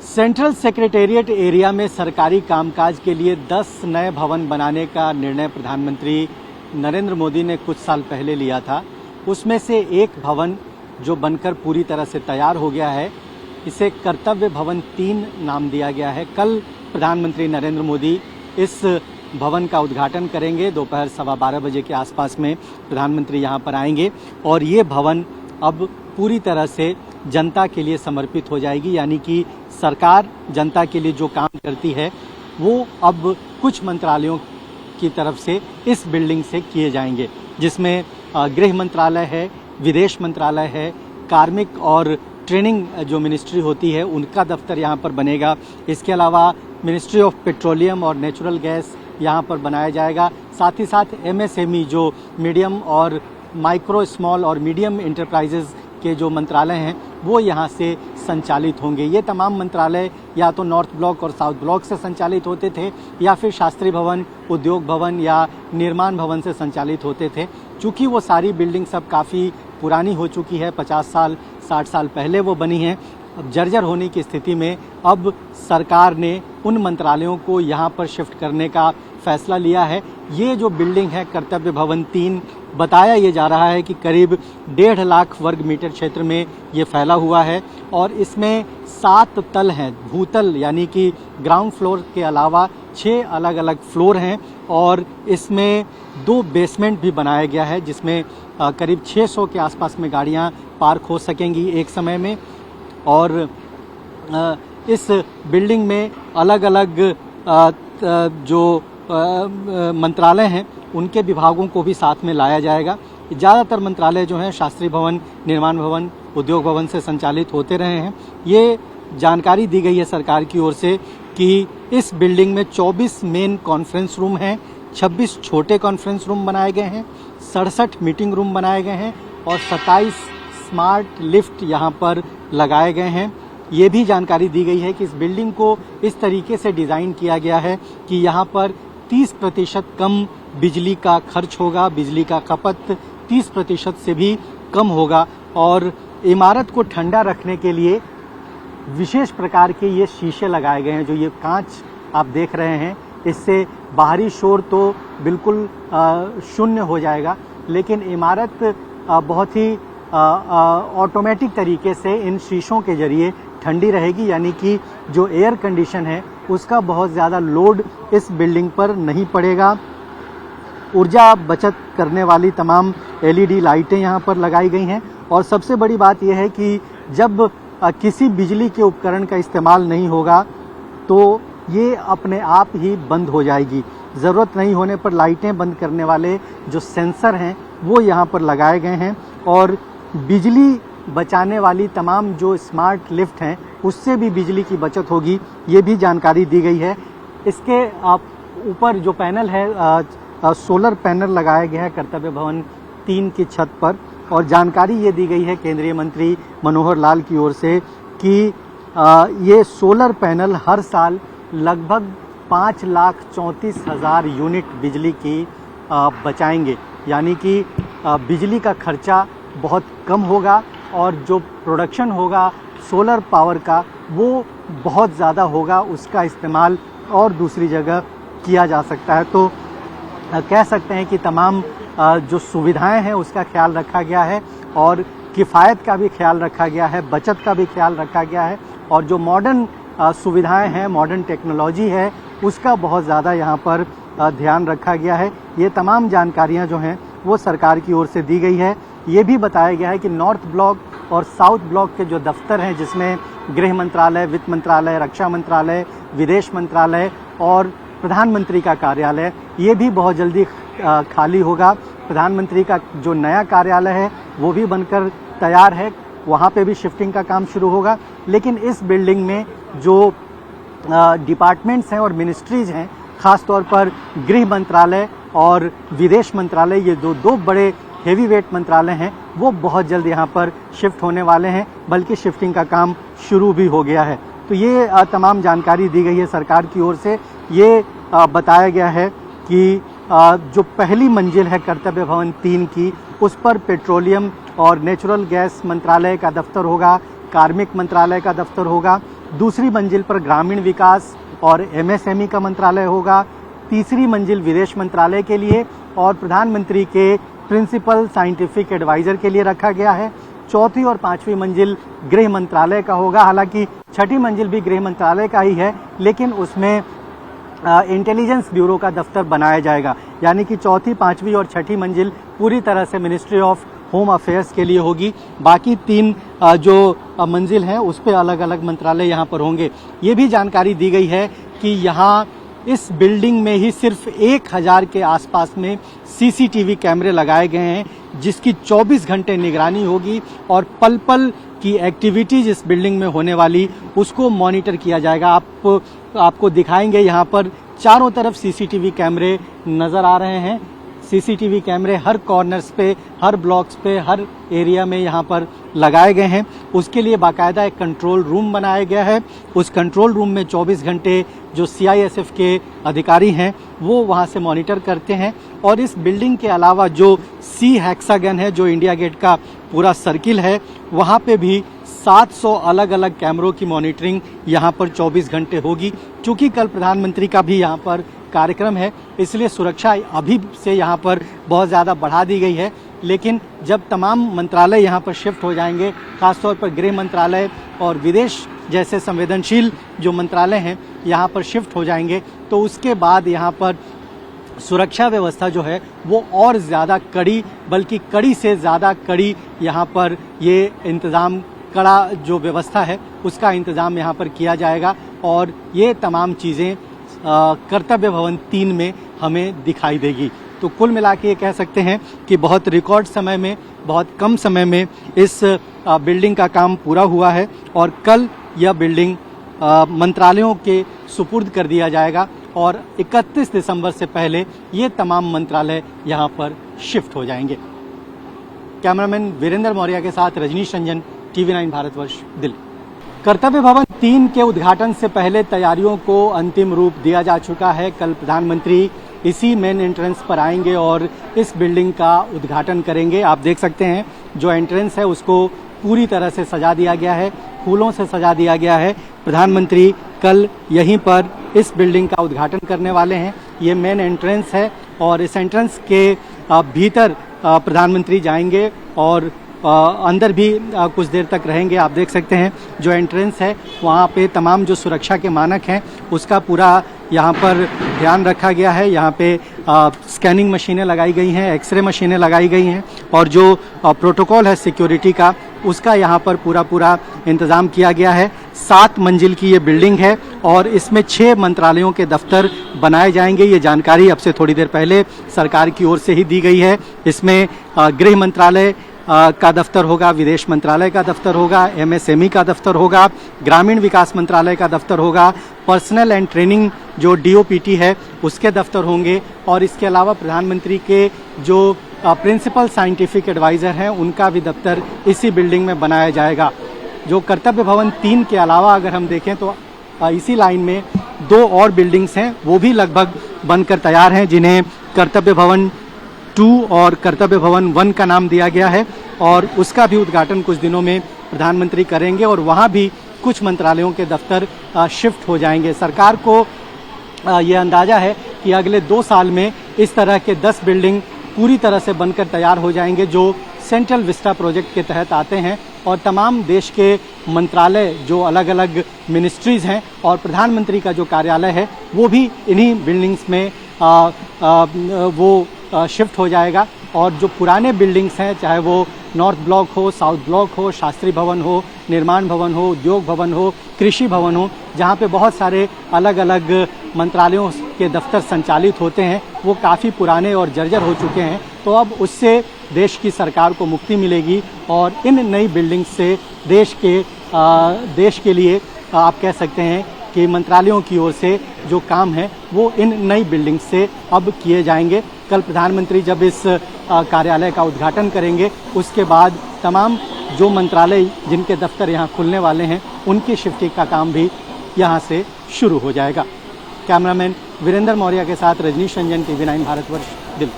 Central secretariat area में सरकारी कामकाज के लिए 10 नए भवन बनाने का निर्णय प्रधानमंत्री नरेंद्र मोदी ने कुछ साल पहले लिया था। उसमें से एक भवन जो बनकर पूरी तरह से तैयार हो गया है, इसे कर्तव्य भवन 3 नाम दिया गया है। कल प्रधानमंत्री नरेंद्र मोदी इस भवन का उद्घाटन करेंगे। दोपहर 12:15 बजे के आसपास में प्रधानमंत्री यहाँ पर आएंगे और ये भवन अब पूरी तरह से जनता के लिए समर्पित हो जाएगी। यानी कि सरकार जनता के लिए जो काम करती है वो अब कुछ मंत्रालयों की तरफ से इस बिल्डिंग से किए जाएंगे, जिसमें गृह मंत्रालय है, विदेश मंत्रालय है, कार्मिक और ट्रेनिंग जो मिनिस्ट्री होती है उनका दफ्तर यहाँ पर बनेगा। इसके अलावा मिनिस्ट्री ऑफ पेट्रोलियम और नेचुरल गैस यहाँ पर बनाया जाएगा। साथ ही साथ MSME जो मीडियम और माइक्रो स्मॉल और मीडियम एंटरप्राइजेज के जो मंत्रालय हैं वो यहाँ से संचालित होंगे। ये तमाम मंत्रालय या तो नॉर्थ ब्लॉक और साउथ ब्लॉक से संचालित होते थे या फिर शास्त्री भवन, उद्योग भवन या निर्माण भवन से संचालित होते थे। चूँकि वो सारी बिल्डिंग सब काफ़ी पुरानी हो चुकी है, 50 साल 60 साल पहले वो बनी हैं, अब जर्जर होने की स्थिति में अब सरकार ने उन मंत्रालयों को यहाँ पर शिफ्ट करने का फैसला लिया है। ये जो बिल्डिंग है कर्तव्य भवन 3, बताया ये जा रहा है कि करीब 1.5 लाख वर्ग मीटर क्षेत्र में ये फैला हुआ है और इसमें 7 तल हैं, भूतल यानी कि ग्राउंड फ्लोर के अलावा 6 अलग अलग फ्लोर हैं और इसमें 2 बेसमेंट भी बनाया गया है, जिसमें करीब 600 के आसपास में गाड़ियाँ पार्क हो सकेंगी एक समय में। और इस बिल्डिंग में अलग अलग जो मंत्रालय हैं उनके विभागों को भी साथ में लाया जाएगा। ज़्यादातर मंत्रालय जो हैं शास्त्री भवन, निर्माण भवन, उद्योग भवन से संचालित होते रहे हैं। ये जानकारी दी गई है सरकार की ओर से कि इस बिल्डिंग में 24 मेन कॉन्फ्रेंस रूम हैं, 26 छोटे कॉन्फ्रेंस रूम बनाए गए हैं, 67 मीटिंग रूम बनाए गए हैं और 27 स्मार्ट लिफ्ट यहाँ पर लगाए गए हैं। ये भी जानकारी दी गई है कि इस बिल्डिंग को इस तरीके से डिज़ाइन किया गया है कि यहाँ पर 30% कम बिजली का खर्च होगा, बिजली का खपत 30% से भी कम होगा और इमारत को ठंडा रखने के लिए विशेष प्रकार के ये शीशे लगाए गए हैं। जो ये कांच आप देख रहे हैं, इससे बाहरी शोर तो बिल्कुल शून्य हो जाएगा, लेकिन इमारत बहुत ही ऑटोमेटिक तरीके से इन शीशों के जरिए ठंडी रहेगी। यानी कि जो एयर कंडीशन है उसका बहुत ज़्यादा लोड इस बिल्डिंग पर नहीं पड़ेगा। ऊर्जा बचत करने वाली तमाम LED लाइटें यहाँ पर लगाई गई हैं और सबसे बड़ी बात यह है कि जब किसी बिजली के उपकरण का इस्तेमाल नहीं होगा तो ये अपने आप ही बंद हो जाएगी। ज़रूरत नहीं होने पर लाइटें बंद करने वाले जो सेंसर हैं वो यहाँ पर लगाए गए हैं और बिजली बचाने वाली तमाम जो स्मार्ट लिफ्ट हैं उससे भी बिजली की बचत होगी, ये भी जानकारी दी गई है। इसके ऊपर जो पैनल है सोलर पैनल लगाया गया है कर्तव्य भवन 3 की छत पर और जानकारी ये दी गई है केंद्रीय मंत्री मनोहर लाल की ओर से कि ये सोलर पैनल हर साल लगभग 5,34,000 यूनिट बिजली की बचाएंगे। यानी कि बिजली का खर्चा बहुत कम होगा और जो प्रोडक्शन होगा सोलर पावर का वो बहुत ज़्यादा होगा, उसका इस्तेमाल और दूसरी जगह किया जा सकता है। तो कह सकते हैं कि तमाम जो सुविधाएं हैं उसका ख्याल रखा गया है और किफ़ायत का भी ख्याल रखा गया है, बचत का भी ख्याल रखा गया है और जो मॉडर्न सुविधाएं हैं, मॉडर्न टेक्नोलॉजी है, उसका बहुत ज़्यादा यहाँ पर ध्यान रखा गया है। ये तमाम जानकारियाँ जो हैं वो सरकार की ओर से दी गई है। ये भी बताया गया है कि नॉर्थ ब्लॉक और साउथ ब्लॉक के जो दफ्तर हैं, जिसमें गृह मंत्रालय, वित्त मंत्रालय, रक्षा मंत्रालय, विदेश मंत्रालय और प्रधानमंत्री का कार्यालय, ये भी बहुत जल्दी खाली होगा। प्रधानमंत्री का जो नया कार्यालय है वो भी बनकर तैयार है, वहाँ पे भी शिफ्टिंग का काम शुरू होगा। लेकिन इस बिल्डिंग में जो डिपार्टमेंट्स हैं और मिनिस्ट्रीज़ हैं, ख़ास तौर पर गृह मंत्रालय और विदेश मंत्रालय, ये दो बड़े हेवी वेट मंत्रालय हैं, वो बहुत जल्द यहाँ पर शिफ्ट होने वाले हैं, बल्कि शिफ्टिंग का काम शुरू भी हो गया है। तो ये तमाम जानकारी दी गई है सरकार की ओर से। ये बताया गया है कि जो पहली मंजिल है कर्तव्य भवन 3 की, उस पर पेट्रोलियम और नेचुरल गैस मंत्रालय का दफ्तर होगा, कार्मिक मंत्रालय का दफ्तर होगा दूसरी मंजिल पर ग्रामीण विकास और एमएसएमई का मंत्रालय होगा, तीसरी मंजिल विदेश मंत्रालय के लिए और प्रधानमंत्री के प्रिंसिपल साइंटिफिक एडवाइजर के लिए रखा गया है। चौथी और पांचवी मंजिल गृह मंत्रालय का होगा। हालांकि छठी मंजिल भी गृह मंत्रालय का ही है, लेकिन उसमें इंटेलिजेंस ब्यूरो का दफ्तर बनाया जाएगा, यानी कि चौथी, पांचवी और छठी मंजिल पूरी तरह से मिनिस्ट्री ऑफ होम अफेयर्स के लिए होगी। बाकी तीन जो मंजिल हैं उस पे अलग अलग मंत्रालय यहाँ पर होंगे। ये भी जानकारी दी गई है कि यहाँ इस बिल्डिंग में ही सिर्फ 1000 के आसपास में सीसीटीवी कैमरे लगाए गए हैं, जिसकी 24 घंटे निगरानी होगी और पल पल की एक्टिविटीज इस बिल्डिंग में होने वाली उसको मॉनिटर किया जाएगा। आपको दिखाएंगे, यहाँ पर चारों तरफ सीसीटीवी कैमरे नजर आ रहे हैं। सीसीटीवी कैमरे हर कॉर्नर्स पे, हर ब्लॉक्स पे, हर एरिया में यहाँ पर लगाए गए हैं। उसके लिए बाकायदा एक कंट्रोल रूम बनाया गया है। उस कंट्रोल रूम में 24 घंटे जो सीआईएसएफ के अधिकारी हैं वो वहाँ से मॉनिटर करते हैं। और इस बिल्डिंग के अलावा जो सी हेक्सागन है, जो इंडिया गेट का पूरा सर्किल है, वहाँ पे भी 700 अलग अलग कैमरों की मॉनिटरिंग यहाँ पर 24 घंटे होगी। चूंकि कल प्रधानमंत्री का भी यहाँ पर कार्यक्रम है, इसलिए सुरक्षा अभी से यहाँ पर बहुत ज़्यादा बढ़ा दी गई है। लेकिन जब तमाम मंत्रालय यहाँ पर शिफ्ट हो जाएंगे, खासतौर पर गृह मंत्रालय और विदेश जैसे संवेदनशील जो मंत्रालय हैं यहाँ पर शिफ्ट हो जाएंगे, तो उसके बाद यहाँ पर सुरक्षा व्यवस्था जो है वो और ज़्यादा कड़ी, बल्कि कड़ी से ज़्यादा कड़ी यहाँ पर ये इंतज़ाम, कड़ा जो व्यवस्था है उसका इंतज़ाम यहाँ पर किया जाएगा। और ये तमाम चीज़ें कर्तव्य भवन 3 में हमें दिखाई देगी। तो कुल मिला के ये कह सकते हैं कि बहुत रिकॉर्ड समय में, बहुत कम समय में इस बिल्डिंग का काम पूरा हुआ है और कल यह बिल्डिंग मंत्रालयों के सुपुर्द कर दिया जाएगा और 31 दिसंबर से पहले ये तमाम मंत्रालय यहाँ पर शिफ्ट हो जाएंगे। कैमरामैन वीरेंद्र मौर्य के साथ रजनीश रंजन, TV9 भारतवर्ष, दिल्ली। कर्तव्य भवन 3 के उद्घाटन से पहले तैयारियों को अंतिम रूप दिया जा चुका है। कल प्रधानमंत्री इसी मेन एंट्रेंस पर आएंगे और इस बिल्डिंग का उद्घाटन करेंगे। आप देख सकते हैं जो एंट्रेंस है उसको पूरी तरह से सजा दिया गया है, फूलों से सजा दिया गया है। प्रधानमंत्री कल यहीं पर इस बिल्डिंग का उद्घाटन करने वाले हैं। ये मेन एंट्रेंस है और इस एंट्रेंस के भीतर प्रधानमंत्री जाएंगे और अंदर भी कुछ देर तक रहेंगे। आप देख सकते हैं जो एंट्रेंस है वहाँ पे तमाम जो सुरक्षा के मानक हैं उसका पूरा यहाँ पर ध्यान रखा गया है। यहाँ पे स्कैनिंग मशीनें लगाई गई हैं, एक्सरे मशीनें लगाई गई हैं और जो प्रोटोकॉल है सिक्योरिटी का उसका यहाँ पर पूरा इंतज़ाम किया गया है। 7 मंजिल की ये बिल्डिंग है और इसमें 6 मंत्रालयों के दफ्तर बनाए जाएंगे। ये जानकारी अब से थोड़ी देर पहले सरकार की ओर से ही दी गई है। इसमें गृह मंत्रालय का दफ्तर होगा, विदेश मंत्रालय का दफ्तर होगा, एमएसएमई का दफ्तर होगा, ग्रामीण विकास मंत्रालय का दफ्तर होगा, पर्सनल एंड ट्रेनिंग जो डीओपीटी है उसके दफ्तर होंगे और इसके अलावा प्रधानमंत्री के जो प्रिंसिपल साइंटिफिक एडवाइजर हैं उनका भी दफ्तर इसी बिल्डिंग में बनाया जाएगा। जो कर्तव्य भवन 3 के अलावा अगर हम देखें तो इसी लाइन में 2 और बिल्डिंग्स हैं, वो भी लगभग बनकर तैयार हैं, जिन्हें कर्तव्य भवन 2 और कर्तव्य भवन 1 का नाम दिया गया है और उसका भी उद्घाटन कुछ दिनों में प्रधानमंत्री करेंगे और वहाँ भी कुछ मंत्रालयों के दफ्तर शिफ्ट हो जाएंगे। सरकार को ये अंदाजा है कि अगले 2 साल में इस तरह के 10 बिल्डिंग पूरी तरह से बनकर तैयार हो जाएंगे जो सेंट्रल विस्टा प्रोजेक्ट के तहत आते हैं और तमाम देश के मंत्रालय जो अलग अलग मिनिस्ट्रीज हैं और प्रधानमंत्री का जो कार्यालय है वो भी इन्हीं बिल्डिंग्स में वो शिफ्ट हो जाएगा। और जो पुराने बिल्डिंग्स हैं, चाहे वो नॉर्थ ब्लॉक हो, साउथ ब्लॉक हो, शास्त्री भवन हो, निर्माण भवन हो, उद्योग भवन हो, कृषि भवन हो, जहाँ पे बहुत सारे अलग अलग मंत्रालयों के दफ्तर संचालित होते हैं, वो काफ़ी पुराने और जर्जर हो चुके हैं। तो अब उससे देश की सरकार को मुक्ति मिलेगी और इन नई बिल्डिंग्स से देश के लिए आप कह सकते हैं कि मंत्रालयों की ओर से जो काम है वो इन नई बिल्डिंग्स से अब किए जाएंगे। कल प्रधानमंत्री जब इस कार्यालय का उद्घाटन करेंगे उसके बाद तमाम जो मंत्रालय जिनके दफ्तर यहाँ खुलने वाले हैं उनकी शिफ्टिंग का काम भी यहाँ से शुरू हो जाएगा। कैमरामैन वीरेंद्र मौर्य के साथ रजनीश रंजन, TV9 भारतवर्ष, दिल्ली।